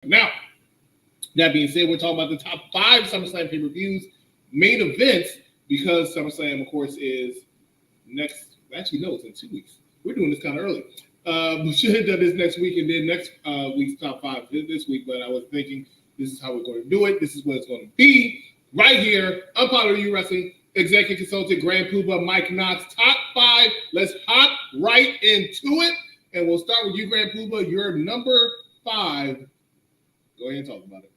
Now, that being said, we're talking about the top 5 SummerSlam pay-per-views, main events, because SummerSlam, of course, is next. Actually, no, it's in 2 weeks. We're doing this kind of early. We should have done this next week and then next week's top 5 this week, but I was thinking this is how we're going to do it. This is what it's going to be right here. Unpopular Review Wrestling Executive Consultant Grand Poobah Mike Knox, top 5. Let's hop right into it, and we'll start with you, Grand Poobah. Your number 5. Go ahead and talk about it.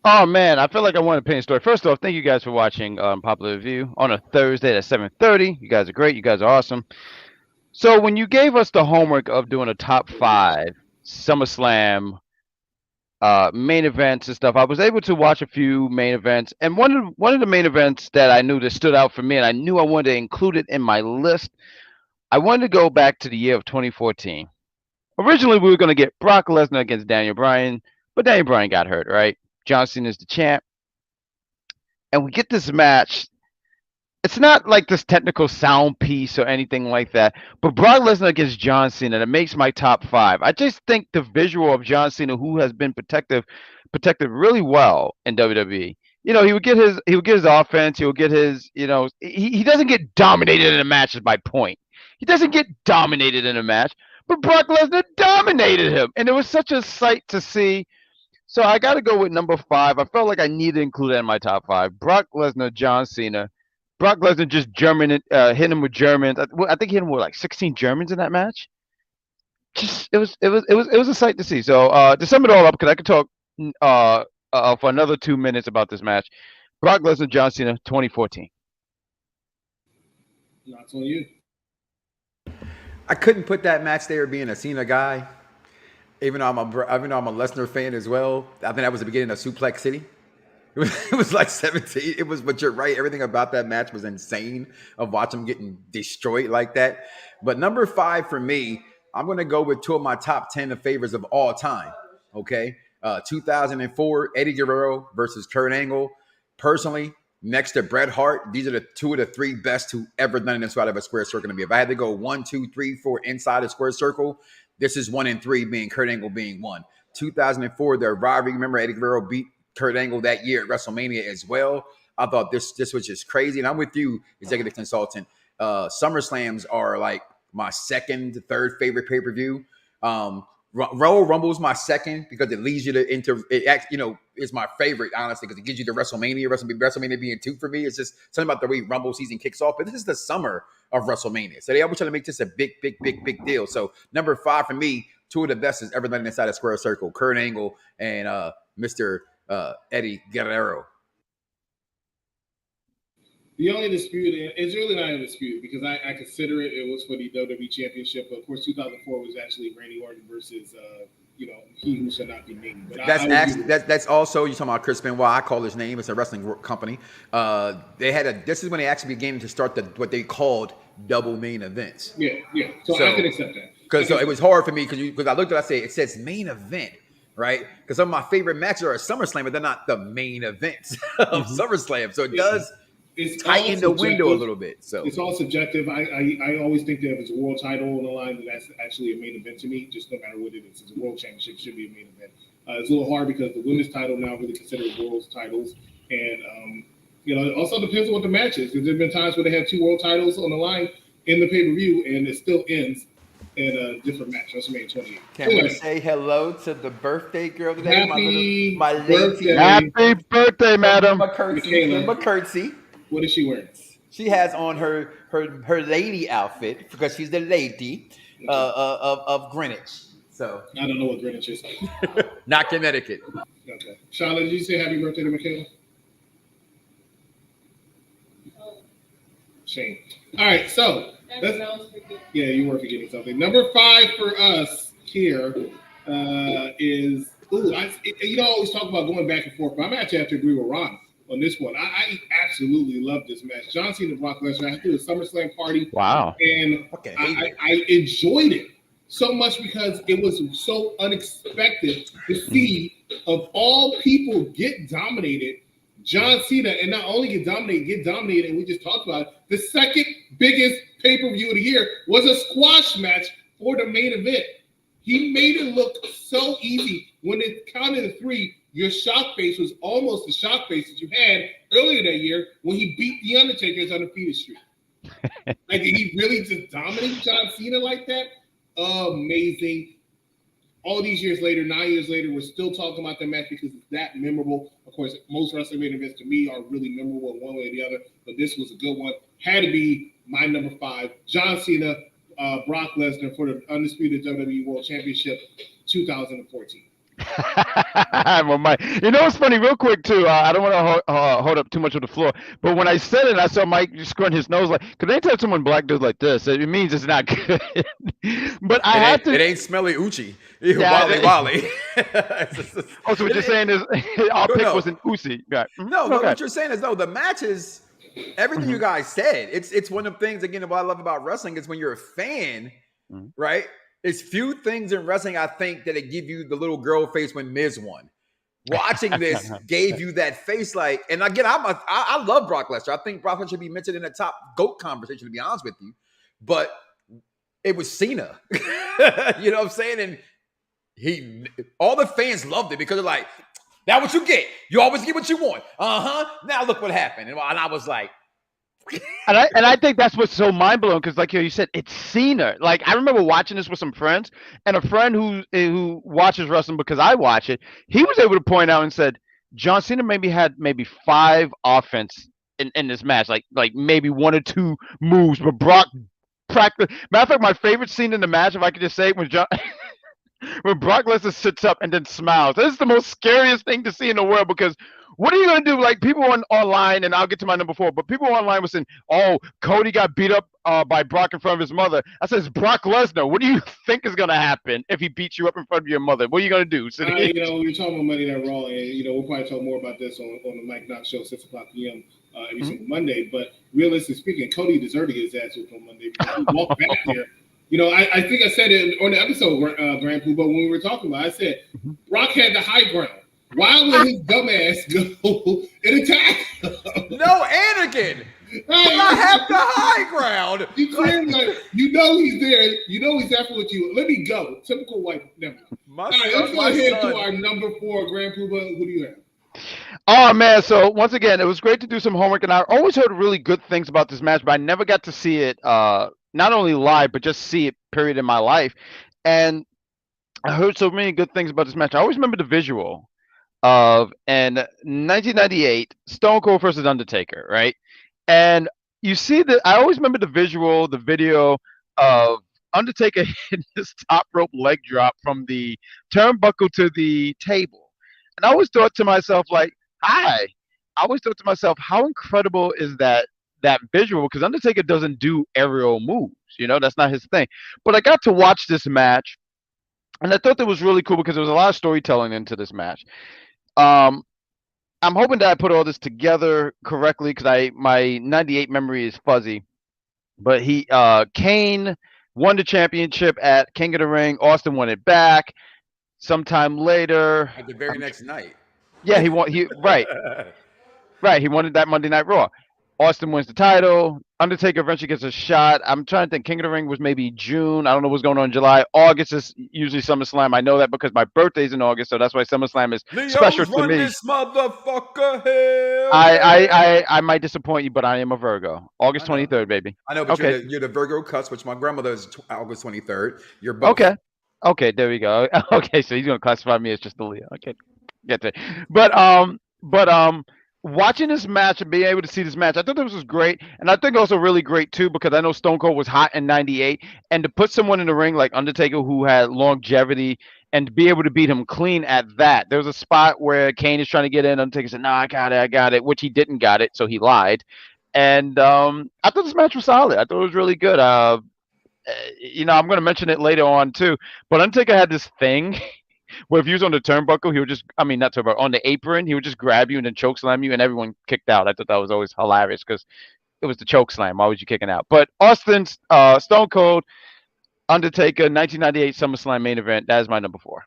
Oh man, I feel like I want to paint a story. First off, thank you guys for watching Popular Review on a Thursday at 7:30. You guys are great. You guys are awesome. So when you gave us the homework of doing a top 5 SummerSlam main events and stuff, I was able to watch a few main events, and one of the main events that I knew that stood out for me, and I knew I wanted to include it in my list. I wanted to go back to the year of 2014. Originally, we were going to get Brock Lesnar against Daniel Bryan, but Daniel Bryan got hurt, right? John Cena is the champ. And we get this match. It's not like this technical sound piece or anything like that, but Brock Lesnar against John Cena, that makes my top 5. I just think the visual of John Cena, who has been protected really well in WWE. You know, he would get his offense, he would get his, he doesn't get dominated in a match is my point. He doesn't get dominated in a match, but Brock Lesnar dominated him, and it was such a sight to see. So I got to go with number 5. I felt like I needed to include that in my top 5. Brock Lesnar, John Cena. Brock Lesnar just hit him with Germans. I think he hit him with like 16 Germans in that match. Just it was a sight to see. So to sum it all up, because I could talk for another 2 minutes about this match. Brock Lesnar, John Cena, 2014. Not on you. I couldn't put that match there being a Cena guy, even though I'm a Lesnar fan as well. I think that was the beginning of Suplex City. It was like 17. It was, but you're right. Everything about that match was insane of watching him getting destroyed like that. But number 5 for me, I'm going to go with 2 of my top 10 favorites of all time. Okay. 2004, Eddie Guerrero versus Kurt Angle. Personally, next to Bret Hart, these are the 2 of the 3 best who ever done it inside of a square circle to me. If I had to go 1, 2, 3, 4 inside a square circle, this is 1 and 3, being Kurt Angle being 1. 2004, their rivalry. Remember, Eddie Guerrero beat Kurt Angle that year at WrestleMania as well. I thought this was just crazy. And I'm with you, executive consultant. SummerSlams are like my second, third favorite pay-per-view. Royal Rumble is my second because it leads you to it's my favorite, honestly, because it gives you the WrestleMania being 2 for me. It's just something about the way Rumble season kicks off. But this is the summer of WrestleMania. So they always try to make this a big deal. So number 5 for me, 2 of the best has ever done inside a square circle, Kurt Angle and Mr. Eddie Guerrero. The only dispute, it's really not a dispute because I consider it was for the WWE Championship, but of course 2004 was actually Randy Orton versus he who shall not be named. But that's also, you're talking about Chris Benoit. I call his name. It's a wrestling company. This is when they actually began to start what they called double main events. Yeah. So I can accept that. Because it was hard for me because I looked at it says main event. Right? Because some of my favorite matches are at SummerSlam, but they're not the main events of SummerSlam. So it does tighten the window a little bit. So it's all subjective. I always think that if it's a world title on the line, that's actually a main event to me, just no matter what it is. It's a world championship, it should be a main event. It's a little hard because the women's title now really considered world titles. And, it also depends on what the match is. Because there have been times where they have 2 world titles on the line in the pay-per-view, and it still ends in a different match. WrestleMania 28. Can we say hello to the birthday girl today? Happy my lady. Happy birthday, madam. McCurtsey. What is she wearing? She has on her lady outfit because she's the lady of Greenwich. So I don't know what Greenwich is. Not Connecticut. Okay. Charlotte, did you say happy birthday to Michaela? Shame. All right, so you were forgetting something. Number 5 for us here is always talk about going back and forth, but I'm actually have to agree with Ron on this one. I absolutely love this match. John Cena and Brock Lesnar. I had to do a SummerSlam party. Wow. And I enjoyed it so much because it was so unexpected to see, of all people, get dominated. John Cena, and not only get dominated, and we just talked about it, the second biggest pay-per-view of the year was a squash match for the main event. He made it look so easy. When it counted to 3, your shock face was almost the shock face that you had earlier that year when he beat The Undertaker's undefeated streak. Like, did he really just dominate John Cena like that? Amazing. All these years later, 9 years later, we're still talking about that match because it's that memorable. Of course, most wrestling main events to me are really memorable in one way or the other, but this was a good one. Had to be my number 5. John Cena, Brock Lesnar for the undisputed WWE World Championship 2014. Well, Mike, you know what's funny, real quick too. I don't want to hold up too much of the floor, but when I said it, I saw Mike scrunch his nose like, because anytime someone black does like this, it means it's not good. But I have to. It ain't smelly Uchi. Yeah, Wally. Oh, so what you're saying is our pick No. was an Uzi. Right. No, Okay. what you're saying is, though, the matches, everything you guys said, it's one of the things, again, what I love about wrestling is when you're a fan, right? It's few things in wrestling, I think, that it give you the little girl face when Miz won. Watching this gave you that face, like, and again, I love Brock Lesnar. I think Brock Lesnar should be mentioned in the top GOAT conversation, to be honest with you. But it was Cena. You know what I'm saying? And all the fans loved it because they're like, that's what you get. You always get what you want. Now look what happened. And I was like, And I think that's what's so mind blowing because, like you said, it's Cena. Like, I remember watching this with some friends, and a friend who watches wrestling because I watch it, he was able to point out and said John Cena had 5 offense in this match, like maybe 1 or 2 moves, but Brock practically. Matter of fact, my favorite scene in the match, if I could just say it, was when Brock Lesnar sits up and then smiles. This is the most scariest thing to see in the world because what are you going to do? Like, people online, and I'll get to my number 4, but people online were saying, oh, Cody got beat up by Brock in front of his mother. I said, it's Brock Lesnar. What do you think is going to happen if he beats you up in front of your mother? What are you going to do? So we were talking about Monday Night Raw, and, we'll probably talk more about this on the Mike Knox Show, 6 o'clock p.m. Every single Monday. But realistically speaking, Cody deserved to get his ass whooped on Monday because he walked back there. I think I said it on the episode, Grand Pooh, but when we were talking about it, I said, Brock had the high ground. Why would his dumbass go and attack him? no, Anakin. But I have the high ground. You clearly, he's there. He's after with you. Let me go. Typical white. Never. All right, let's go ahead to our number 4, Grand Poobah. Who do you have? Oh, man. So, once again, it was great to do some homework, and I always heard really good things about this match, but I never got to see it, not only live, but just see it, period, in my life. And I heard so many good things about this match. I always remember the visual of in 1998 Stone Cold versus Undertaker, right? And you see that I always remember the visual, the video of Undertaker hitting this top rope leg drop from the turnbuckle to the table. And I always thought to myself, like, I always thought to myself, how incredible is that visual? Because Undertaker doesn't do aerial moves, that's not his thing. But I got to watch this match, and I thought that was really cool because there was a lot of storytelling into this match. I'm hoping that I put all this together correctly because my 98 memory is fuzzy. But Kane won the championship at King of the Ring. Austin won it back sometime later. At the very next night. Yeah, he won. Right. He won that Monday Night Raw. Austin wins the title. Undertaker eventually gets a shot. I'm trying to think. King of the Ring was maybe June. I don't know what's going on in July. August is usually SummerSlam. I know that because my birthday's in August, so that's why SummerSlam is special to me. This motherfucker here. I might disappoint you, but I am a Virgo. August 23rd, baby. I know, but okay. you're the Virgo cusp, which my grandmother is August 23rd. You're both. Okay, there we go. Okay, so he's gonna classify me as just a Leo. Okay, get that. But watching this match and being able to see this match, I thought this was great, and I think also really great too because I know Stone Cold was hot in '98, and to put someone in the ring like Undertaker who had longevity and to be able to beat him clean at that. There was a spot where Kane is trying to get in, Undertaker said, "No, I got it," which he didn't got it, so he lied. And I thought this match was solid. I thought it was really good. I'm going to mention it later on too, but Undertaker had this thing where if he was on the turnbuckle, he would just, not turnbuckle, on the apron, he would just grab you and then choke slam you and everyone kicked out. I thought that was always hilarious because it was the choke slam. Why was you kicking out? But Austin's Stone Cold, Undertaker, 1998 SummerSlam main event. That is my number 4.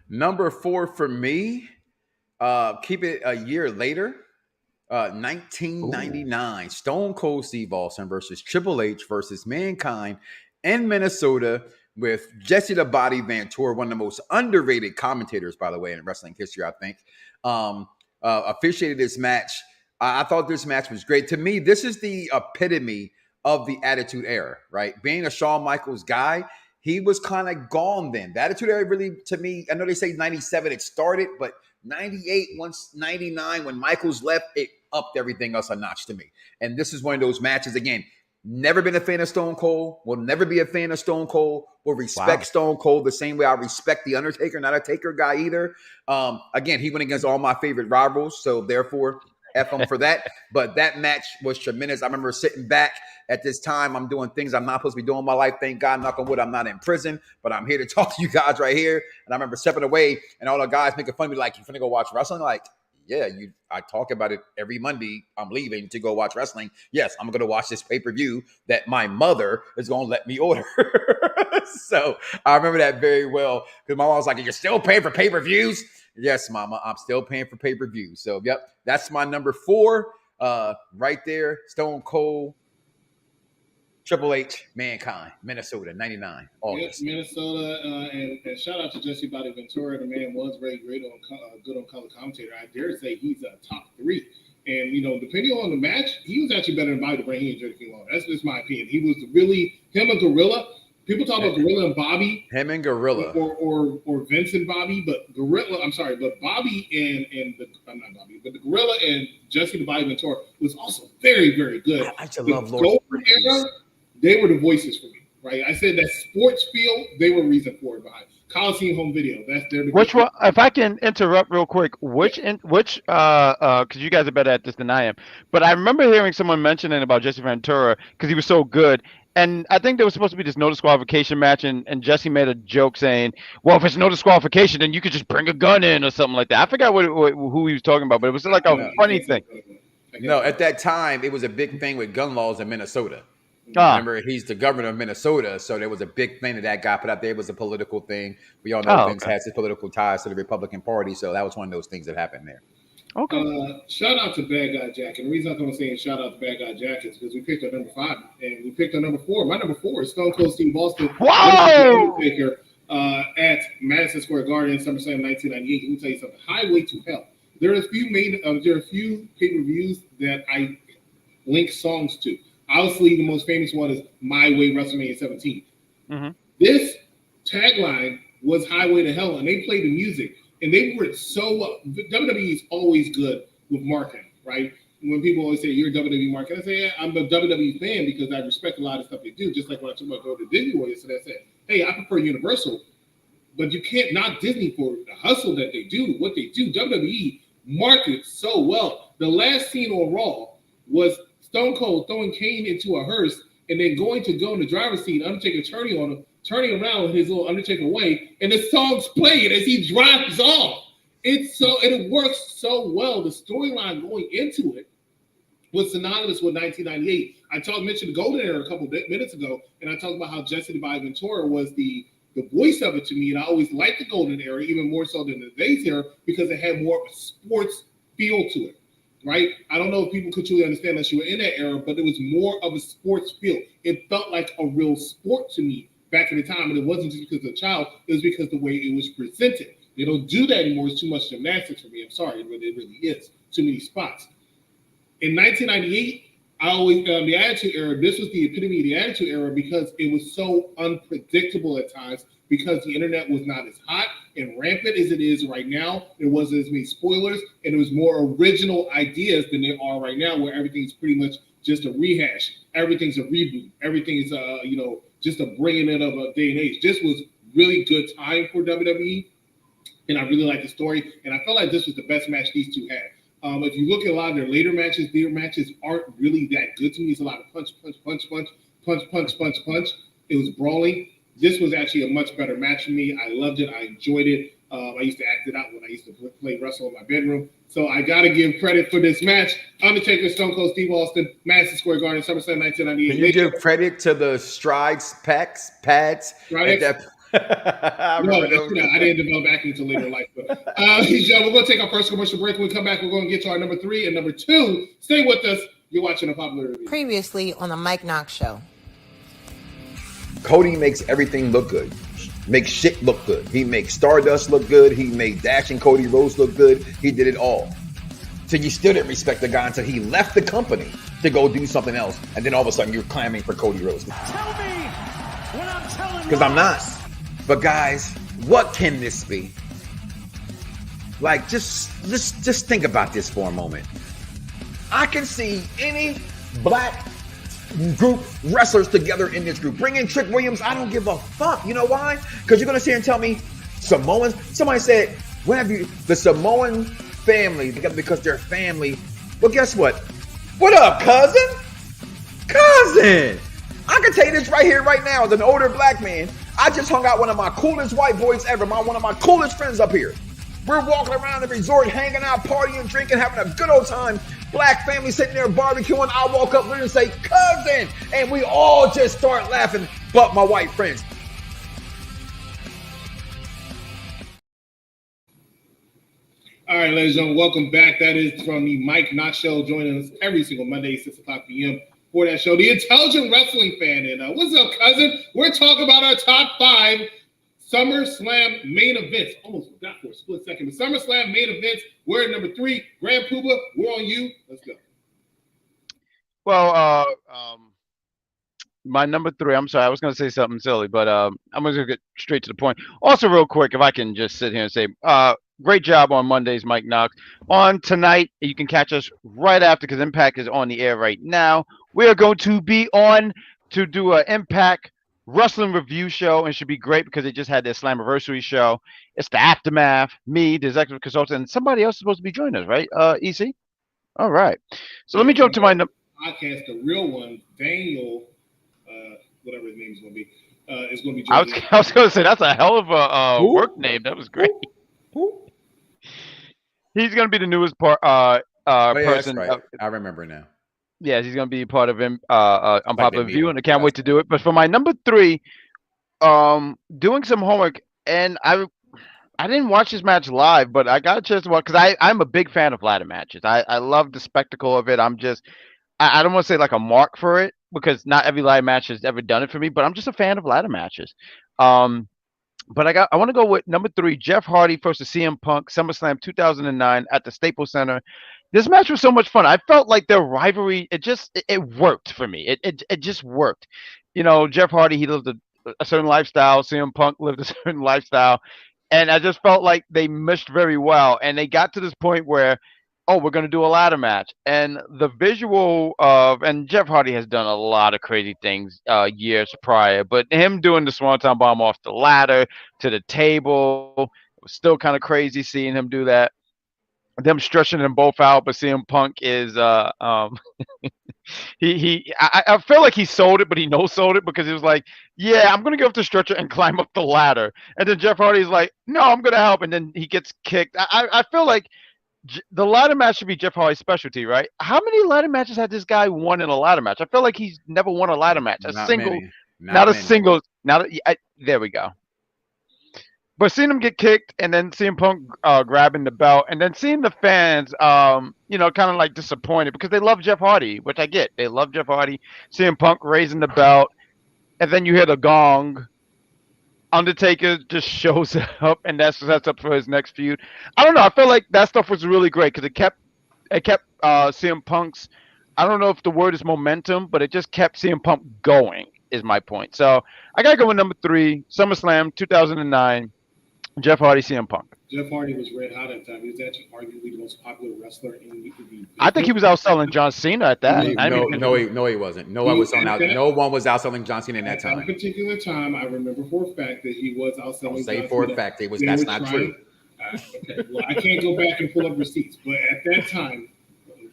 Number 4 for me, keep it a year later. 1999, Stone Cold Steve Austin versus Triple H versus Mankind in Minnesota with Jesse the Body Ventura, one of the most underrated commentators, by the way, in wrestling history, I think. Officiated this match. I thought this match was great. To me, this is the epitome of the Attitude Era, right? Being a Shawn Michaels guy, he was kind of gone then. The Attitude Era really, to me, I know they say 97 it started, but 98, once 99, when Michaels left, it upped everything else a notch to me. And this is one of those matches, again, never been a fan of Stone Cold, will never be a fan of Stone Cold, will respect Stone Cold the same way I respect The Undertaker, not a Taker guy either. Again, he went against all my favorite rivals, so therefore, F him for that. But that match was tremendous. I remember sitting back at this time. I'm doing things I'm not supposed to be doing in my life. Thank God, knock on wood, I'm not in prison, but I'm here to talk to you guys right here. And I remember stepping away and all the guys making fun of me like, you finna go watch wrestling? Like, yeah, I talk about it every Monday. I'm leaving to go watch wrestling. Yes, I'm going to watch this pay-per-view that my mother is going to let me order. So I remember that very well because my mom was like, you're still paying for pay-per-views? Yes, Mama, I'm still paying for pay-per-views. So, yep, that's my number 4 right there. Stone Cold, Triple H, Mankind, Minnesota, 99, August. Yes, Minnesota, and shout out to Jesse Body Ventura. The man was very great good on color commentator. I dare say he's a top 3. And, depending on the match, he was actually better than Bobby the Brain and Jerry King Lawler. That's just my opinion. He was really, him and Gorilla. People talk about Gorilla and Bobby. Him and Gorilla. Or Vince and Bobby, but Bobby the Gorilla and Jesse the Body Ventura was also very, very good. I used to love Lord. Golden era, they were the voices for me, right? I said that sports feel, they were reason for it behind Coliseum home video. That's their which one? If I can interrupt real quick, because you guys are better at this than I am, but I remember hearing someone mentioning about Jesse Ventura because he was so good. And I think there was supposed to be this no disqualification match, and Jesse made a joke saying, well, if it's no disqualification, then you could just bring a gun in or something like that. I forgot who he was talking about, but it was like a funny thing. No, at that time, it was a big thing with gun laws in Minnesota. Remember, he's the governor of Minnesota, so there was a big thing that guy put out there. It was a political thing. We all know Vince has his political ties to the Republican Party, so that was one of those things that happened there. Okay. Shout out to Bad Guy Jack. And the reason I'm saying shout out to Bad Guy Jack is because we picked our number 5 and we picked our number 4. My number 4 is Stone Cold Steve Austin. Wow! At Madison Square Garden, SummerSlam 1998. Let me tell you something. Highway to Hell. There are a few pay-per-views that I link songs to. Obviously, the most famous one is My Way WrestleMania 17. Mm-hmm. This tagline was Highway to Hell, and they played the music. And they were so WWE is always good with marketing, right? When people always say you're a WWE market, I say, yeah, I'm a WWE fan because I respect a lot of stuff they do. Just like when I talked about going to Disney World yesterday, I said, hey, I prefer Universal, but you can't knock Disney for the hustle that they do, what they do. WWE markets so well. The last scene on Raw was Stone Cold throwing Kane into a hearse and then going to go in the driver's seat, Undertaker turning around with his little Undertaker way, and the song's playing as he drives off. It works so well. The storyline going into it was synonymous with 1998. I mentioned the Golden Era a couple of minutes ago, and I talked about how Jesse the Body Ventura was the voice of it to me, and I always liked the Golden Era even more so than the Days Era because it had more of a sports feel to it. Right? I don't know if people could truly understand that you were in that era, but it was more of a sports feel. It felt like a real sport to me back in the time, and it wasn't just because of the child, it was because of the way it was presented. They don't do that anymore. It's too much gymnastics for me. I'm sorry, but it really is. Too many spots. In 1998, the Attitude Era, this was the epitome of the Attitude Era because it was so unpredictable at times because the internet was not as hot and rampant as it is right now. There wasn't as many spoilers, and there was more original ideas than there are right now, where everything's pretty much just a rehash. Everything's a reboot. Everything is, just a bringing in of a day and age. This was really good time for WWE, and I really like the story. And I felt like this was the best match these two had. If you look at a lot of their later matches, their matches aren't really that good to me. It's a lot of punch. It was brawling. This was actually a much better match for me. I loved it. I enjoyed it. I used to act it out when I used to play wrestle in my bedroom. So I got to give credit for this match. Undertaker, Stone Cold Steve Austin, Madison Square Garden, SummerSlam 1998. Can you give credit to the Strides pads? Strides? I didn't develop acting until later in life. But, we're going to take our first commercial break. When we come back, we're going to get to our number 3 and number 2. Stay with us. You're watching A Popular Review. Previously on the Mike Knox Show. Cody makes everything look good. Makes shit look good. He makes Stardust look good. He made Dash and Cody Rhodes look good. He did it all. So you still didn't respect the guy until he left the company to go do something else. And then all of a sudden you're clamoring for Cody Rhodes. Tell me when I'm telling Because I'm not. But guys, what can this be? Like, just think about this for a moment. I can see any black group wrestlers together in this group. Bring in Trick Williams. I don't give a fuck. You know why? Because you're going to sit here and tell me Samoans. Somebody said, when have you, the Samoan family together because they're family. Well, guess what? What up, cousin? Cousin! I can tell you this right here, right now, as an older black man. I just hung out one of my coolest white boys ever, one of my coolest friends up here. We're walking around the resort, hanging out, partying, drinking, having a good old time. Black family sitting there barbecuing. I walk up there and say, cousin! And we all just start laughing, but my white friends. All right, ladies and gentlemen, welcome back. That is from the Mike Knox Show, joining us every single Monday, 6 o'clock p.m. for that show. The Intelligent Wrestling Fan. And what's up, cousin? We're talking about our top 5 Summerslam main events. Almost forgot for a split second. The Summerslam main events. We're at number 3. Grand Puba, we're on you. Let's go. Well, my number 3, I'm sorry, I was going to say something silly, but I'm going to get straight to the point. Also, real quick, if I can just sit here and say, great job on Mondays, Mike Knox. On tonight, you can catch us right after, because Impact is on the air right now. We are going to be on to do an Impact Wrestling review show, and should be great because they just had their Slammiversary show. It's the Aftermath, me, the executive consultant, and somebody else is supposed to be joining us, right? EC? All right. So let me jump to my number. Podcast, the real one, Daniel, whatever his name is going to be, is going to be I joining. was going to say, that's a hell of a work name. That was great. He's going to be the newest person. That's right. I remember now. Yes, he's going to be part of Unpopular Review, and I can't wait to do it. But for my number 3, doing some homework, and I didn't watch this match live, but I got a chance to watch, because I'm a big fan of ladder matches. I love the spectacle of it. I don't want to say like a mark for it, because not every ladder match has ever done it for me, but I'm just a fan of ladder matches. But I want to go with number 3, Jeff Hardy versus CM Punk, SummerSlam 2009 at the Staples Center. This match was so much fun. I felt like their rivalry, it worked for me. It just worked. You know, Jeff Hardy, he lived a certain lifestyle. CM Punk lived a certain lifestyle. And I just felt like they meshed very well. And they got to this point where, we're going to do a ladder match. And the visual and Jeff Hardy has done a lot of crazy things years prior, but him doing the Swanton Bomb off the ladder to the table, it was still kind of crazy seeing him do that. Them stretching them both out, but CM Punk is I feel like he sold it, but he no sold it, because he was like, yeah, I'm gonna go up the stretcher and climb up the ladder. And then Jeff Hardy's like, no, I'm gonna help, and then he gets kicked. I feel like the ladder match should be Jeff Hardy's specialty, right? How many ladder matches had this guy won in a ladder match? I feel like he's never won a ladder match. There we go. But seeing him get kicked, and then seeing Punk grabbing the belt, and then seeing the fans, kind of like disappointed, because they love Jeff Hardy, which I get. They love Jeff Hardy. Seeing Punk raising the belt, and then you hear the gong. Undertaker just shows up, and that sets up for his next feud. I don't know. I feel like that stuff was really great, because it kept CM Punk's. I don't know if the word is momentum, but it just kept CM Punk going. Is my point. So I gotta go with number 3, SummerSlam 2009. Jeff Hardy, CM Punk. Jeff Hardy was red hot at the time. He was actually arguably the most popular wrestler in the I think he was outselling John Cena at that. No, he wasn't. No one was outselling John Cena in that time. At a particular time, I remember for a fact that he was outselling John Cena. For a fact that's not true. Okay, well, I can't go back and pull up receipts, but at that time,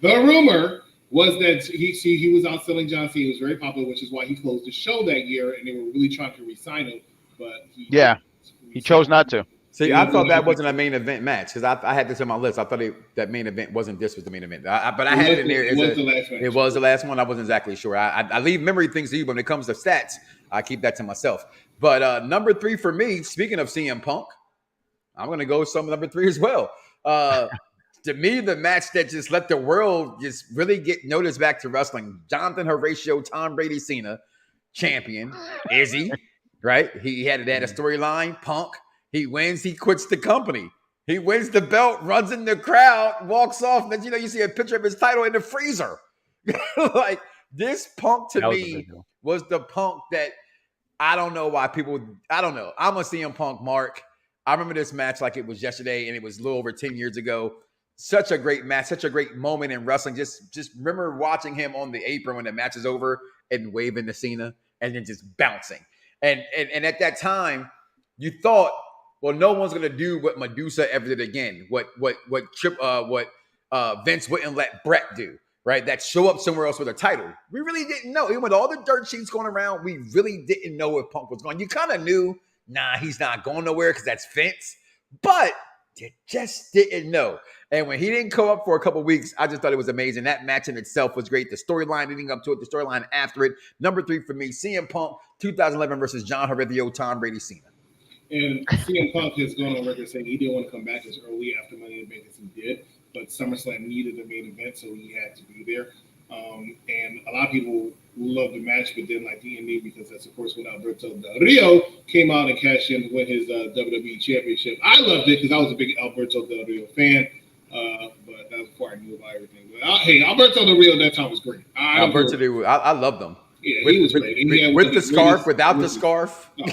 the rumor was that he was outselling John Cena. He was very popular, which is why he closed the show that year, and they were really trying to re-sign him, but he chose not to. See, I thought that wasn't a main event match, because I had this on my list. I thought that main event wasn't this was the main event. But I had it in there. It was the last one. I wasn't exactly sure. I leave memory things to you, but when it comes to stats, I keep that to myself. But number 3 for me, speaking of CM Punk, I'm going to go with number 3 as well. To me, the match that just let the world just really get noticed back to wrestling, Jonathan Horatio, Tom Brady, Cena. champion. Is he? Right? He had a storyline. Punk. He wins. He quits the company. He wins the belt, runs in the crowd, walks off. And then, you see a picture of his title in the freezer. Like, this Punk to That was a me big deal. was the Punk that I don't know why people, I don't know. I'm a CM Punk mark. I remember this match like it was yesterday, and it was a little over 10 years ago. Such a great match, such a great moment in wrestling. Just remember watching him on the apron when the match is over and waving to Cena and then just bouncing. And at that time, you thought, well, no one's gonna do what Medusa ever did again. What Vince wouldn't let Brett do, right? That show up somewhere else with a title. We really didn't know. Even with all the dirt sheets going around, we really didn't know where Punk was going. You kind of knew, nah, he's not going nowhere because that's Vince, but you just didn't know. And when he didn't come up for a couple weeks, I just thought it was amazing. That match in itself was great. The storyline leading up to it, the storyline after it. Number 3 for me, CM Punk, 2011 versus John Horatio, Tom Brady, Cena. And CM Punk has gone on record saying he didn't want to come back as early after Money in the Bank as he did, but SummerSlam needed the main event, so he had to be there. And a lot of people love the match, but didn't like the ending because that's, of course, when Alberto Del Rio came out and cashed in to win his WWE Championship. I loved it because I was a big Alberto Del Rio fan, but that was before I knew about everything. But hey, Alberto Del Rio at that time was great. I loved him. Yeah, he was great. With the scarf, without the scarf. No,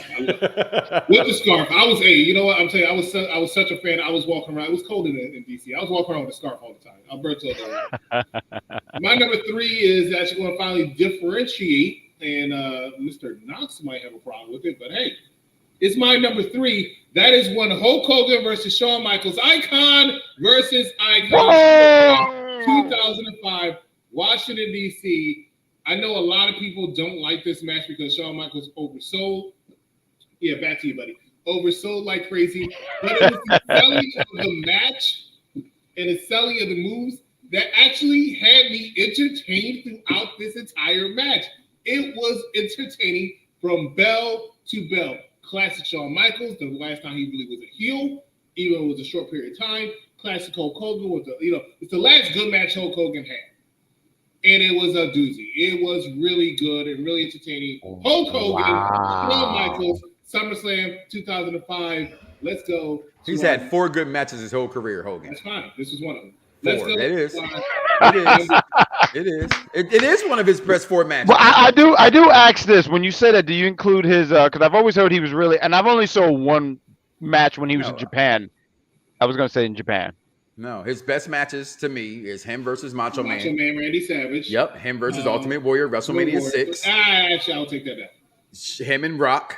with the scarf. I was, hey, you know what? I'm telling you, I was such a fan. I was walking around. It was cold in DC. I was walking around with a scarf all the time. Alberto Del Rio. My number 3 is actually going to finally differentiate, and Mr. Knox might have a problem with it, but hey, it's my number 3. That is when Hulk Hogan versus Shawn Michaels, Icon versus Icon, 2005, Washington, D.C. I know a lot of people don't like this match because Shawn Michaels oversold. Yeah, back to you, buddy. Oversold like crazy. But it was the selling of the match and the selling of the moves that actually had me entertained throughout this entire match. It was entertaining from bell to bell. Classic Shawn Michaels, the last time he really was a heel, even though it was a short period of time. Classic Hulk Hogan with it's the last good match Hulk Hogan had. And it was a doozy. It was really good and really entertaining. Hulk Hogan, Shawn Michaels, SummerSlam 2005. Let's go. He's had 4 good matches his whole career, Hogan. That's fine. This is one of them. 4. Let's go. It is. It is. It is one of his best 4 matches. Well, I do ask this. When you say that, do you include his because I've always heard he was really, and I've only saw one match when he was in Japan. I was going to say in Japan. No, his best matches to me is him versus Macho Man. Macho Man Randy Savage. Yep, him versus Ultimate Warrior, WrestleMania 6. Actually, I'll take that back. Him and Rock.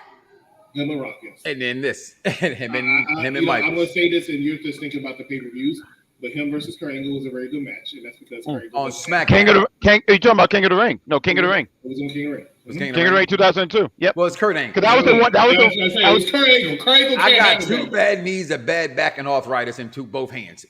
Him and Rock, yes. And then this. And him and Michael. I'm going to say this, and you're just thinking about the pay-per-views, but him versus Kurt Angle was a very good match, and that's because Kurt Angle on SmackDown. Are you talking about King of the Ring? No, King of the Ring. It was on King of the Ring. King of the Ring 2002. Yep. Well, it's Kurt Angle. Because that was the one. That was Kurt Angle. Kurt Angle. I got 2 bad knees, a bad back, and arthritis in both hands.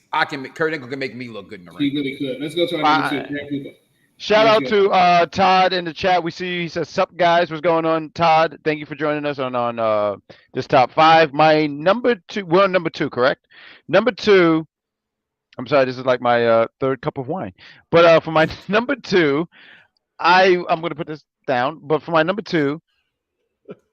Kurt Angle can make me look good in the ring. He really could. Let's go to our number 2. Shout out to Todd in the chat. We see you. He says, "Sup guys, what's going on?" Todd, thank you for joining us on this top 5. My number 2. We're on number 2, correct? Number 2. I'm sorry, this is like my 3rd cup of wine. But for my number 2, I'm going to put this down. But for my number 2,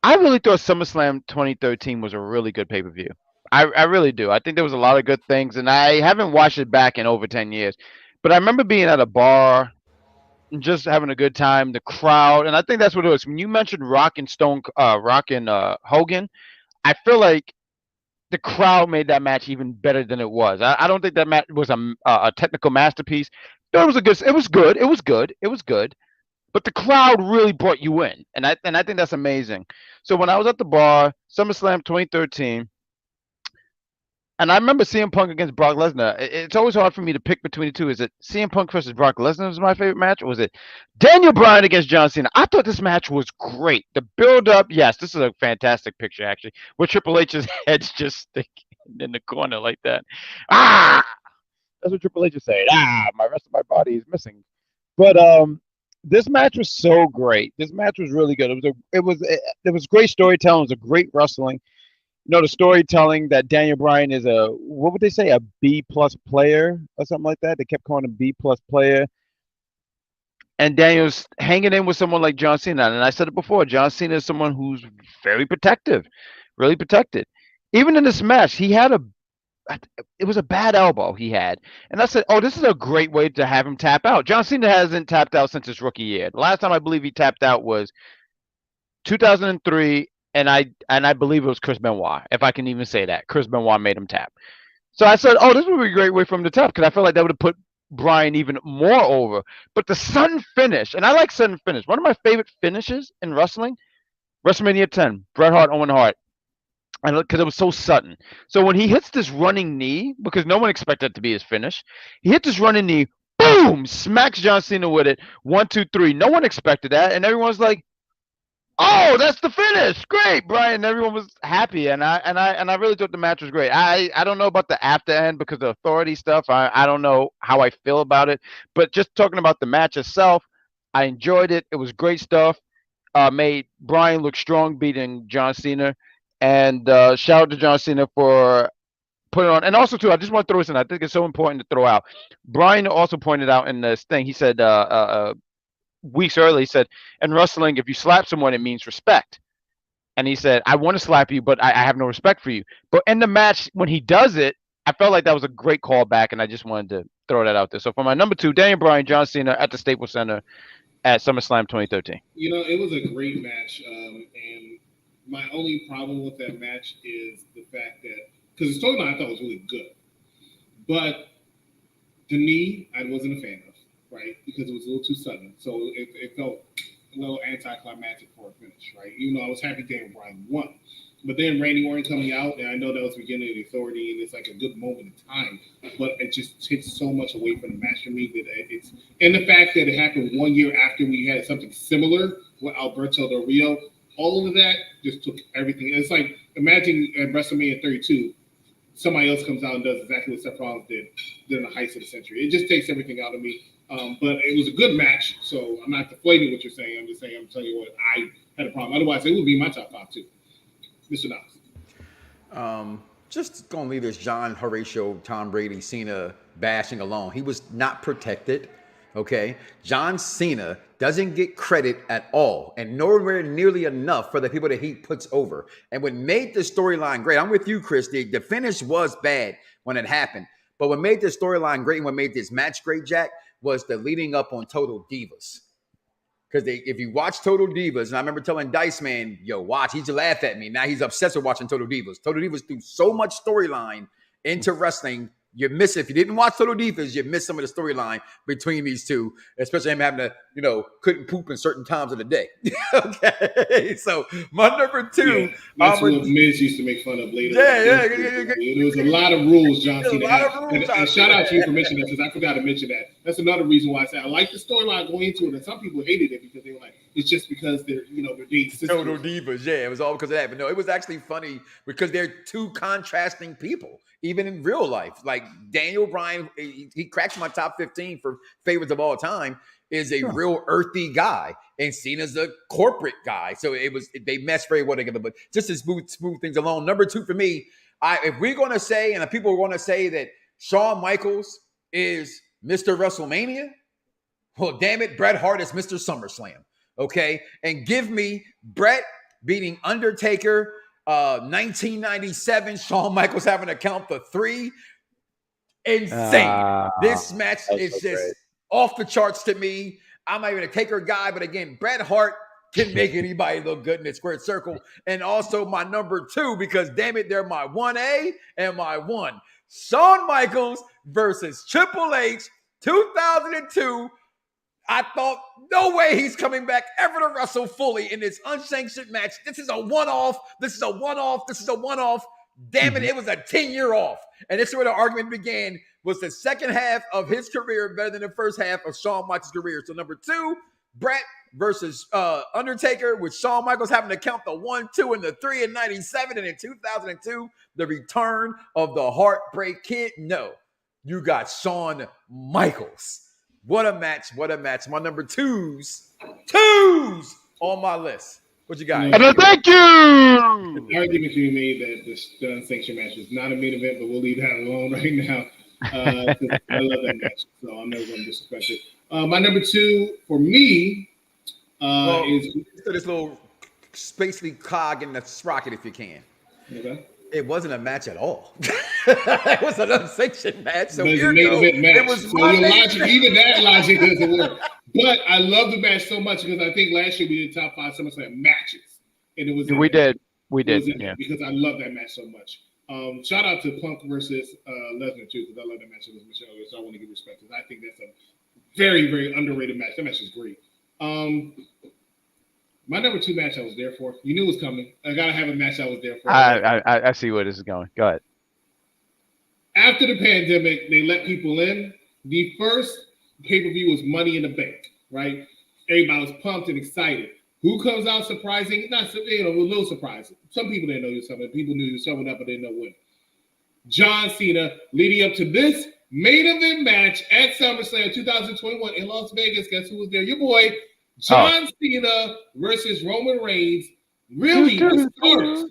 I really thought SummerSlam 2013 was a really good pay-per-view. I really do. I think there was a lot of good things, and I haven't watched it back in over 10 years. But I remember being at a bar and just having a good time, the crowd, and I think that's what it was. When you mentioned Rock and Hogan, I feel like the crowd made that match even better than it was. I don't think that match was a technical masterpiece. It was good. But the crowd really brought you in, and I think that's amazing. So when I was at the bar, SummerSlam 2013, and I remember CM Punk against Brock Lesnar. It's always hard for me to pick between the two. Is it CM Punk versus Brock Lesnar was my favorite match, or was it Daniel Bryan against John Cena? I thought this match was great. The build-up, yes, this is a fantastic picture, actually, with Triple H's head's just sticking in the corner like that. Ah! That's what Triple H is saying. Ah, my rest of my body is missing. But this match was so great. This match was really good. It was great storytelling. It was a great wrestling. You know, the storytelling that Daniel Bryan is what would they say, a B+ player or something like that. They kept calling him B+ player. and Daniel's hanging in with someone like John Cena. And I said it before, John Cena is someone who's very protective, really protected. Even in this match, he had it was a bad elbow he had. And I said, oh, this is a great way to have him tap out. John Cena hasn't tapped out since his rookie year. The last time I believe he tapped out was 2003, and I believe it was Chris Benoit, if I can even say that. Chris Benoit made him tap. So I said, oh, this would be a great way for him to tap because I feel like that would have put Brian even more over. But the sudden finish, and I like sudden finish. One of my favorite finishes in wrestling, WrestleMania 10, Bret Hart, Owen Hart. And because it was so sudden. So when he hits this running knee, because no one expected it to be his finish, he hit this running knee, boom, smacks John Cena with it. 1, 2, 3. No one expected that, and everyone's like, "Oh, that's the finish! Great, Brian!" Everyone was happy, and I really thought the match was great. I don't know about the after end because of authority stuff. I don't know how I feel about it, but just talking about the match itself, I enjoyed it. It was great stuff. Made Brian look strong beating John Cena. And shout out to John Cena for putting on. And also, too, I just want to throw this in. I think it's so important to throw out. Brian also pointed out in this thing, he said weeks earlier, he said, in wrestling, if you slap someone, it means respect. And he said, I want to slap you, but I have no respect for you. But in the match, when he does it, I felt like that was a great callback, and I just wanted to throw that out there. So for my number 2, Daniel Bryan, John Cena at the Staples Center at SummerSlam 2013. It was a great match, and my only problem with that match is the fact that because the storyline I thought was really good, but the knee I wasn't a fan of, right? Because it was a little too sudden, so it felt a little anticlimactic for a finish, right? Even though I was happy Daniel Bryan won. But then Randy Orton coming out, and I know that was the beginning of the authority, and it's like a good moment in time, but it just takes so much away from the match for me that it's, and the fact that it happened 1 year after we had something similar with Alberto Del Rio, all of that just took everything. It's like, imagine at WrestleMania 32, somebody else comes out and does exactly what Seth Rollins did during the heights of the century. It just takes everything out of me. But it was a good match, so I'm not deflating what you're saying. I'm just saying, I'm telling you what, I had a problem. Otherwise, it would be my top 5 too. Mr. Knox. Just gonna leave this John Horatio, Tom Brady, Cena bashing alone. He was not protected. Okay, John Cena doesn't get credit at all, and nowhere nearly enough for the people that he puts over. And what made the storyline great, I'm with you, Chris. The finish was bad when it happened, but what made this storyline great and what made this match great, Jack, was the leading up on Total Divas. Because if you watch Total Divas, and I remember telling Dice Man, yo, watch, he used to laugh at me. Now he's obsessed with watching Total Divas. Total Divas threw so much storyline into wrestling. You miss it. If you didn't watch Total Divas, you miss some of the storyline between these two, especially him having to, couldn't poop in certain times of the day. Okay. So my number 2. Yeah, that's what Miz used to make fun of later. Yeah. There was a lot of rules John Cena had. And shout out to you for mentioning that, because I forgot to mention that. That's another reason why I said I like the storyline going into it. And some people hated it because they were like, it's just because they're dating sisters. Total Divas, yeah, it was all because of that. But no, it was actually funny because they're two contrasting people, even in real life. Like Daniel Bryan, he cracks my top 15 for favorites of all time, is a real earthy guy, and Cena's a corporate guy. So they meshed very well together. But just to smooth things along, number 2 for me, if we're going to say, and people are going to say that Shawn Michaels is Mr. WrestleMania, well, damn it, Bret Hart is Mr. SummerSlam. Okay, and give me Bret beating Undertaker, 1997. Shawn Michaels having to count the 3. Insane. This match is just off the charts to me. I'm not even a Taker guy, but again, Bret Hart can make anybody look good in a squared circle. And also my number 2, because damn it, they're my 1A and my 1. Shawn Michaels versus Triple H, 2002. I thought, no way he's coming back ever to wrestle fully in this unsanctioned match. This is a one-off. This is a one-off. This is a one-off. Damn it, it was a 10-year off. And this is where the argument began. Was the second half of his career better than the first half of Shawn Michaels' career? So number 2, Bret versus Undertaker, with Shawn Michaels having to count the 1, 2, and the 3 in 97. And in 2002, the return of the Heartbreak Kid. No, you got Shawn Michaels. What a match. What a match. My number 2s on my list. What you got? Thank you. The argument you made that the unsanctioned match was not a main event, but we'll leave that alone right now. I love that match, so I'm never going to disrespect it. My number 2 for me is So this little spacely cog in the sprocket, if you can. okay. It wasn't a match at all. It was an unsanctioned match. So But it's here a main go. event match. It was So my your main logic, event. even that logic doesn't work. But I love the match so much because I think last year we did top 5 SummerSlam matches, and it was in We there. did. We It was did. in Yeah. there because I love that match so much. Shout out to Punk versus Lesnar too because I love that match. It was Michelle, so I want to give respect because I think that's a very, very underrated match. That match is great. My number 2 match I was there for. You knew it was coming. I gotta have a match I was there for. I see where this is going. Go ahead. After the pandemic, they let people in. The first pay-per-view was Money in the Bank, right? Everybody was pumped and excited. Who comes out surprising? Not a little surprising. Some people didn't know he was coming. People knew he was showing up, but they didn't know when. John Cena leading up to this main event match at SummerSlam 2021 in Las Vegas. Guess who was there? Your boy, John Cena versus Roman Reigns. Really, the start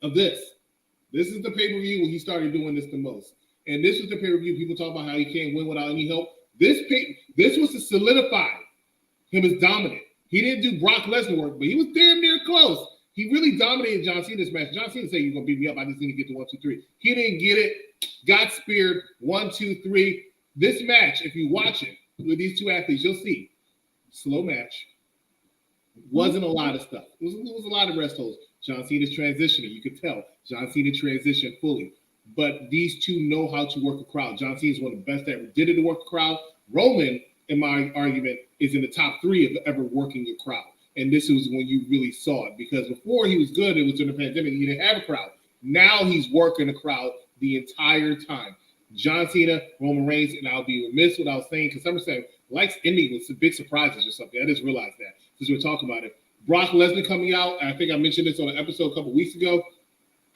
of this. This is the pay-per-view where he started doing this the most. And this was the pay-per-view. People talk about how he can't win without any help. This was to solidify him as dominant. He didn't do Brock Lesnar work, but he was damn near close. He really dominated John Cena's match. John Cena said, "You're gonna beat me up. I just need to get to 1, 2, 3." He didn't get it. Got speared. 1, 2, 3. This match, if you watch it with these two athletes, you'll see slow match. Wasn't a lot of stuff. It was a lot of rest holds. John Cena's transitioning. You could tell John Cena transitioned fully. But these two know how to work a crowd. John Cena is one of the best that ever did it to work a crowd. Roman, in my argument, is in the top 3 of ever working a crowd. And this was when you really saw it. Because before he was good, it was during the pandemic. He didn't have a crowd. Now he's working a crowd the entire time. John Cena, Roman Reigns, and I'll be remiss without saying, because SummerSlam likes ending with some big surprises or something. I just realized that since we're talking about it. Brock Lesnar coming out, I think I mentioned this on an episode a couple weeks ago.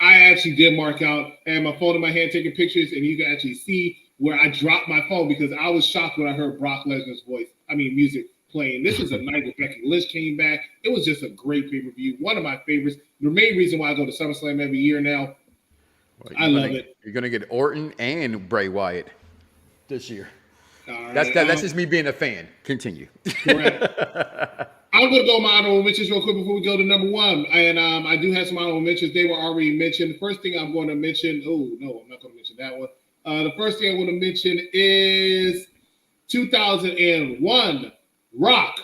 I actually did mark out, I had my phone in my hand taking pictures, and you can actually see where I dropped my phone because I was shocked when I heard Brock Lesnar's music playing. This was a night where Becky Lynch came back. It was just a great pay-per-view, one of my favorites. The main reason why I go to SummerSlam every year now. Well, I love it. You're gonna get Orton and Bray Wyatt this year. All That's right, that's just me being a fan. Continue. Correct. I'm going to go my honorable mentions real quick before we go to number 1. And I do have some honorable mentions. They were already mentioned. The first thing I'm going to mention, oh, no, I'm not going to mention that one. The first thing I want to mention is 2001, Rock,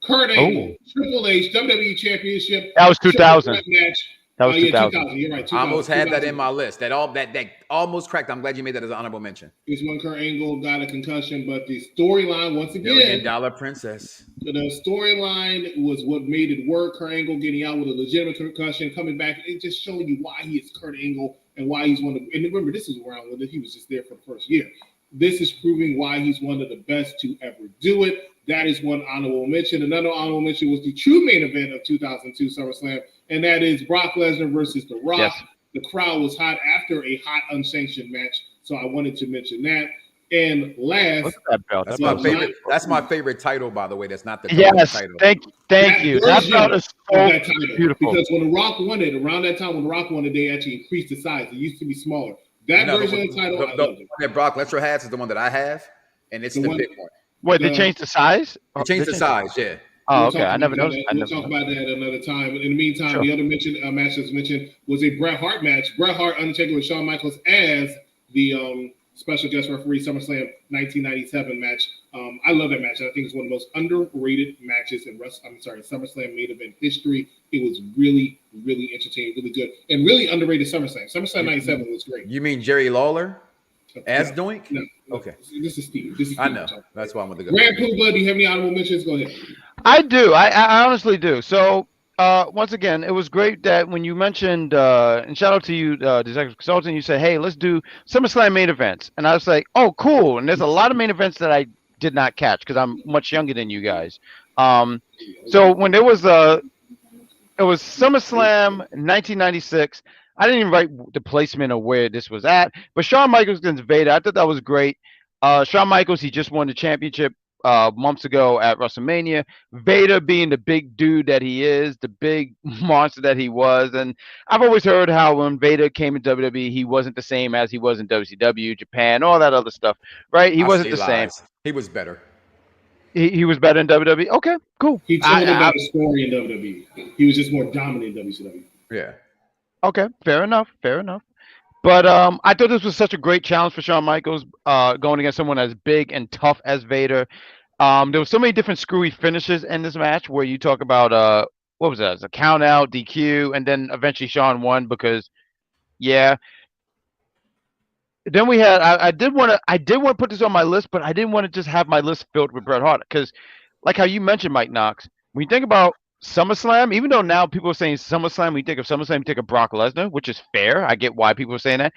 Kurt Angle, Triple H, WWE Championship. That was 2000. Match. That was 2000. 2000. You're right. 2000, I almost had that 2000. in my list. That almost cracked. I'm glad you made that as an honorable mention. It's when Kurt Angle got a concussion, but the storyline, once again, $1 Million Princess. The storyline was what made it work. Kurt Angle getting out with a legitimate concussion, coming back, it just showing you why he is Kurt Angle and why he's one of. And remember, this is around when he was just there for the first year. This is proving why he's one of the best to ever do it. That is one honorable mention. Another honorable mention was the true main event of 2002 SummerSlam, and that is Brock Lesnar versus The Rock. Yes. The crowd was hot after a hot unsanctioned match, so I wanted to mention that. And last, What's that belt? That's That my belt- favorite. That's my favorite title, by the way. That's not the Yes. title. Thank you. That version belt is of so that title, beautiful. because when The Rock won it, around that time when The Rock won it, they actually increased the size. It used to be smaller. That No, version of the title, I the love one it. that Brock Lesnar has is the one that I have, and it's The the one- big one. Wait, they the- changed the size? They changed the size. Yeah. Oh, We'll okay. talk I never about noticed. that. We'll talk about that another time. In the meantime, the other match that's mentioned was a Bret Hart match. Bret Hart, Undertaker with Shawn Michaels as the special guest referee, SummerSlam 1997 match. I love that match. I think it's one of the most underrated matches in SummerSlam main event history. It was really, really entertaining, really good, and really underrated SummerSlam. SummerSlam 97 was great. You mean Jerry Lawler as No, Doink? No. Okay. This is Steve. This is I Steve know. talking. That's why I'm with the Grand Puba, do you have any honorable mentions? Go ahead. I do. I honestly do. So once again, it was great that when you mentioned and shout out to you, the executive consultant, you said, "Hey, let's do SummerSlam main events," and I was like, "Oh, cool!" And there's a lot of main events that I did not catch because I'm much younger than you guys. So when it was SummerSlam 1996. I didn't even write the placement of where this was at, but Shawn Michaels against Vader, I thought that was great. Shawn Michaels, he just won the championship months ago at WrestleMania. Vader being the big dude that he is, the big monster that he was. And I've always heard how when Vader came in WWE, he wasn't the same as he was in WCW, Japan, all that other stuff, right? He wasn't the same. He was better. He was better in WWE. Okay, cool. He told a better story in WWE. He was just more dominant in WCW. Yeah. Okay, fair enough. Fair enough. But I thought this was such a great challenge for Shawn Michaels, going against someone as big and tough as Vader. There was so many different screwy finishes in this match where you talk about what was that? It was a count out, DQ, and then eventually Shawn won because yeah. Then we had I did want to put this on my list, but I didn't want to just have my list filled with Bret Hart because, like how you mentioned, Mike Knox. When you think about SummerSlam, even though now people are saying SummerSlam, when you think of SummerSlam, you think of Brock Lesnar, which is fair. I get why people are saying that.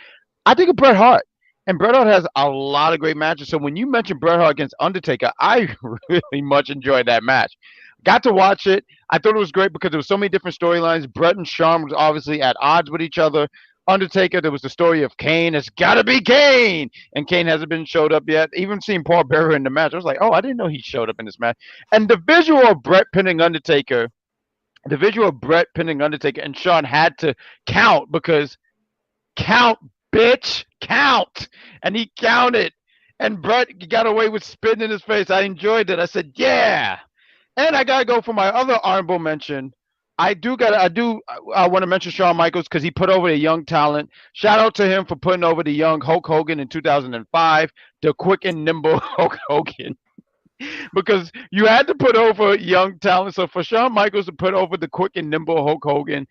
I think of Bret Hart. And Bret Hart has a lot of great matches. So when you mentioned Bret Hart against Undertaker, I really much enjoyed that match. Got to watch it. I thought it was great because there was so many different storylines. Bret and Shawn was obviously at odds with each other. Undertaker, there was the story of Kane. It's got to be Kane, and Kane hasn't been showed up yet. Even seeing Paul Bearer in the match, I was like, oh, I didn't know he showed up in this match. And the visual of Bret pinning Undertaker, and Shawn had to count because count, bitch, count. And he counted. And Bret got away with spitting in his face. I enjoyed it. I said, yeah. And I gotta go for my other honorable mention. I want to mention Shawn Michaels because he put over the young talent. Shout out to him for putting over the young Hulk Hogan in 2005, the quick and nimble Hulk Hogan. Because you had to put over young talent. So for Shawn Michaels to put over the quick and nimble Hulk Hogan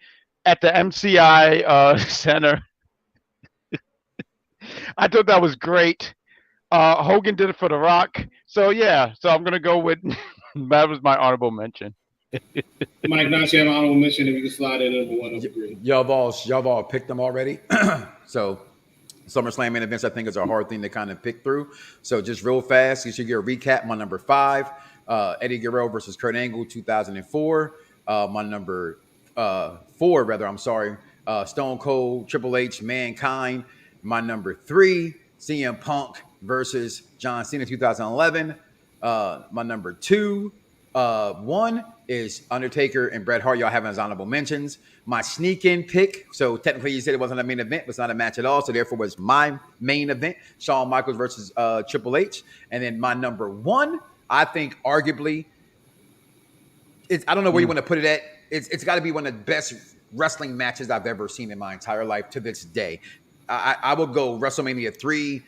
at the MCI Center, I thought that was great. Hogan did it for The Rock. So yeah, so I'm gonna go with that was my honorable mention. Mike Knox, you have an honorable mention if you can slide in number one. Y'all all picked them already. So SummerSlam Main Events, I think, is a hard thing to kind of pick through. So just real fast, you should get a recap. My number 5, Eddie Guerrero versus Kurt Angle, 2004. My number 4, rather, I'm sorry, Stone Cold, Triple H, Mankind. My number 3, CM Punk versus John Cena, 2011. My number 2, 1 is Undertaker and Bret Hart. Y'all having as honorable mentions. My sneak-in pick. So technically, you said it wasn't a main event, but it's not a match at all. So therefore, was my main event: Shawn Michaels versus Triple H. And then my number 1, I think, arguably, I don't know where you want to put it at. It's got to be one of the best wrestling matches I've ever seen in my entire life to this day. I will go WrestleMania 3.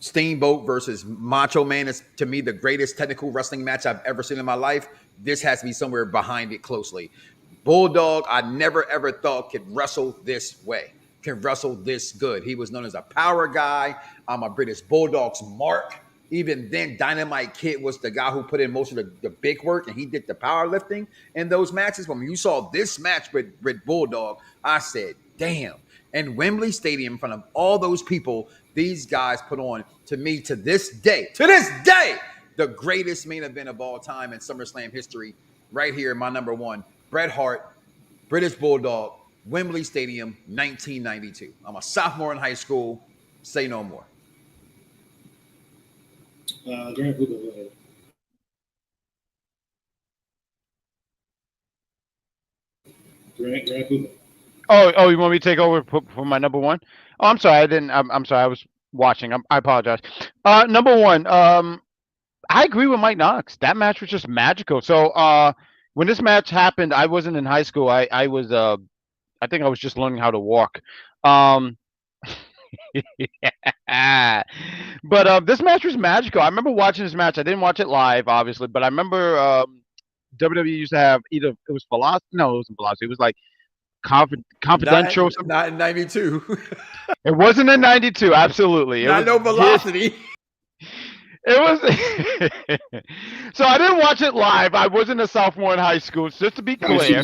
Steamboat versus Macho Man is, to me, the greatest technical wrestling match I've ever seen in my life. This has to be somewhere behind it closely. Bulldog, I never, ever thought could wrestle this way, can wrestle this good. He was known as a power guy. I'm a British Bulldog's mark. Even then, Dynamite Kid was the guy who put in most of the big work, and he did the powerlifting in those matches. When you saw this match with Bulldog, I said, damn. And Wembley Stadium, in front of all those people, these guys put on, to me, to this day, the greatest main event of all time in SummerSlam history. Right here, my number 1, Bret Hart, British Bulldog, Wembley Stadium, 1992. I'm a sophomore in high school. Say no more. Grant Hoover, go ahead. Grant Hoover. Oh, you want me to take over for my number 1? Oh, I'm sorry, I didn't. I'm sorry, I was watching. I apologize. Number 1. I agree with Mike Knox. That match was just magical. So when this match happened, I wasn't in high school. I was I think I was just learning how to walk. Um, but this match was magical. I remember watching this match. I didn't watch it live, obviously, but I remember WWE used to have either it was Velocity. No, it wasn't Velocity. It was like Confidential or something. Not in 92. It wasn't in 92. Absolutely. Not no Velocity. It was. So I didn't watch it live. I wasn't a sophomore in high school, just to be clear.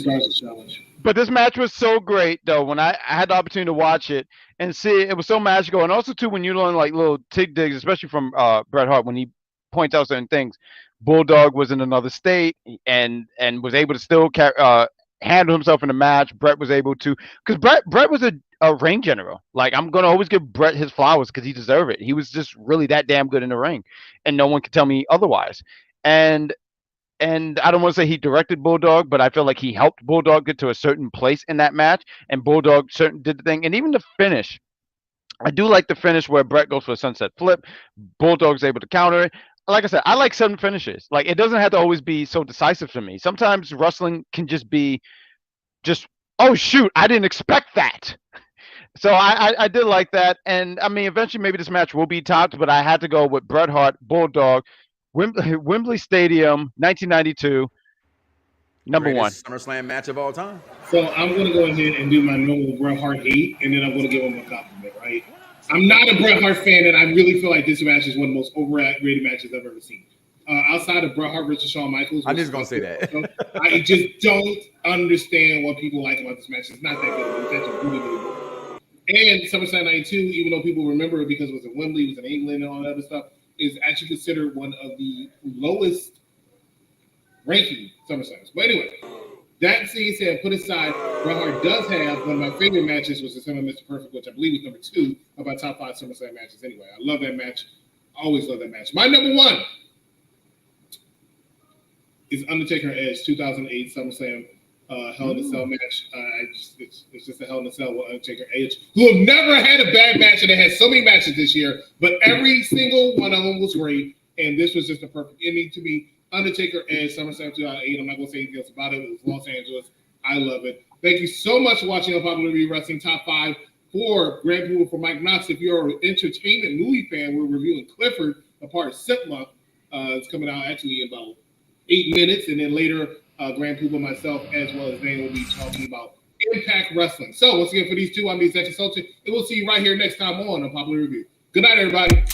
But this match was so great, though. When I had the opportunity to watch it and see it, was so magical. And also, too, when you learn like little digs, especially from Bret Hart, when he points out certain things. Bulldog was in another state and was able to still handle himself in the match. Bret was able to, because Bret was a ring general. Like, I'm gonna always give Bret his flowers because he deserved it. He was just really that damn good in the ring, and no one could tell me otherwise. And I don't want to say he directed Bulldog, but I feel like he helped Bulldog get to a certain place in that match, and Bulldog did the thing, and even the finish. I do like the finish where Bret goes for a sunset flip. Bulldog's able to counter it. like I said, I like sudden finishes. Like, it doesn't have to always be so decisive for me. Sometimes wrestling can just be oh shoot, I didn't expect that. So I did like that, and I mean, eventually maybe this match will be topped, but I had to go with Bret Hart, Bulldog, Wembley Stadium, 1992, number one. Greatest SummerSlam match of all time. So I'm going to go ahead and do my normal Bret Hart hate, and then I'm going to give him a compliment, right? I'm not a Bret Hart fan, and I really feel like this match is one of the most overrated matches I've ever seen. Outside of Bret Hart versus Shawn Michaels. I'm just going to say that. I just don't understand what people like about this match. It's not that good. It's actually really, really good. And SummerSlam 92, even though people remember it because it was in Wembley, it was in England and all that other stuff, is actually considered one of the lowest ranking SummerSlams. But anyway, that being said, put aside, Bret Hart does have one of my favorite matches, was the Son of Mr. Perfect, which I believe was number 2 of my top 5 SummerSlam matches anyway. I love that match. Always love that match. My number 1 is Undertaker Edge 2008 SummerSlam Hell in a Cell match. It's just a Hell in a Cell with Undertaker Edge, who have never had a bad match, and they had so many matches this year, but every single one of them was great, and this was just a perfect ending to me. Undertaker Edge SummerSlam 2008. I'm not going to say anything else about it. It was Los Angeles. I love it. Thank you so much for watching Unpopular Review Wrestling Top 5 for Grand Approval for Mike Knox. If you're an entertainment movie fan, we're reviewing Clifford, a part of Sitla. It's coming out actually in about 8 minutes, and then later, Grand Pooba, myself, as well as Dane will be talking about Impact Wrestling. So once again, for these two, I'm the Executive Sultan, and we'll see you right here next time on Unpopular Review. Good night, everybody.